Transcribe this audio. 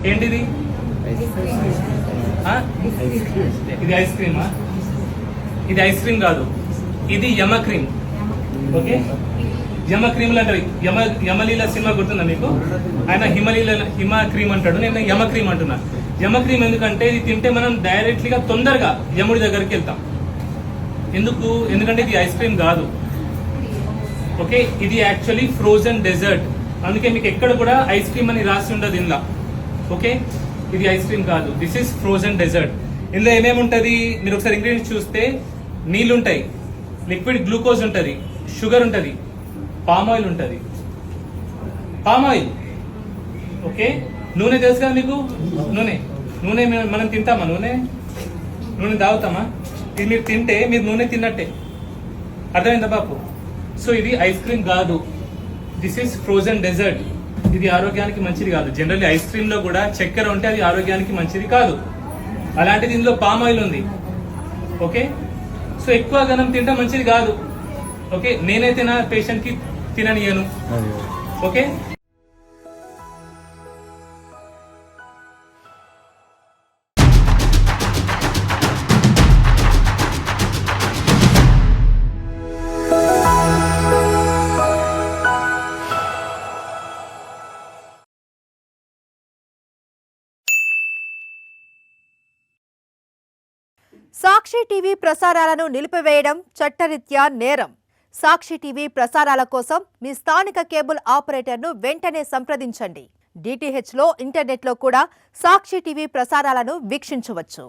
ఏంటిది? ఇది ఐస్ క్రీమా? ఇది ఐస్ క్రీమ్ కాదు, ఇది యమ క్రీమ్. ఓకే, యమ క్రీమ్లు అంటారు. యమలీల సినిమా గుర్తుందా మీకు? ఆయన హిమ క్రీమ్ అంటాడు, నేను యమ క్రీమ్ అంటున్నా. యమ క్రీమ్ ఎందుకంటే ఇది తింటే మనం డైరెక్ట్లీగా తొందరగా యముడి దగ్గరికి వెళ్తాం. ఎందుకంటే ఇది ఐస్ క్రీమ్ కాదు. ఓకే, ఇది యాక్చువల్లీ ఫ్రోజన్ డెజర్ట్. అందుకే మీకు ఎక్కడ కూడా ఐస్ క్రీమ్ అని రాసి ఉండదు ఇందులో. ఓకే, ఇది ఐస్ క్రీమ్ కాదు, దిస్ ఇస్ ఫ్రోజన్ డెజర్ట్. ఇందులో ఏమేమి ఉంటుంది మీరు ఒకసారి ఇంగ్రీడియంట్స్ చూస్తే, నీళ్ళు ఉంటాయి, లిక్విడ్ గ్లూకోజ్ ఉంటుంది, షుగర్ ఉంటుంది, పామ్ ఆయిల్ ఉంటుంది. Palm oil, okay. నూనె తెలుసు కదా మీకు? నూనె మనం తింటామా? నూనె తాగుతామా? ఇది మీరు తింటే మీరు నూనె తిన్నట్టే, అర్థమైందా బాపు? సో ఇది ఐస్ క్రీమ్ కాదు, దిస్ ఈస్ ఫ్రోజన్ డెజర్ట్. ఇది ఆరోగ్యానికి మంచిది కాదు. జనరల్లీ ఐస్ క్రీమ్ లో కూడా చక్కెర ఉంటే అది ఆరోగ్యానికి మంచిది కాదు. అలాంటిది ఇందులో పామ్ ఆయిల్ ఉంది. ఓకే, సో ఎక్కువ గనం తింటే మంచిది కాదు. ఓకే, నేనైతే నా పేషెంట్ కి తిననియను. ఓకే, సాక్షి టీవీ ప్రసారాలను నిలిపివేయడం చట్టరీత్యా నేరం. సాక్షి టీవీ ప్రసారాల కోసం మీ స్థానిక కేబుల్ ఆపరేటర్ను వెంటనే సంప్రదించండి. DTHలో, ఇంటర్నెట్లో కూడా సాక్షి టీవీ ప్రసారాలను వీక్షించవచ్చు.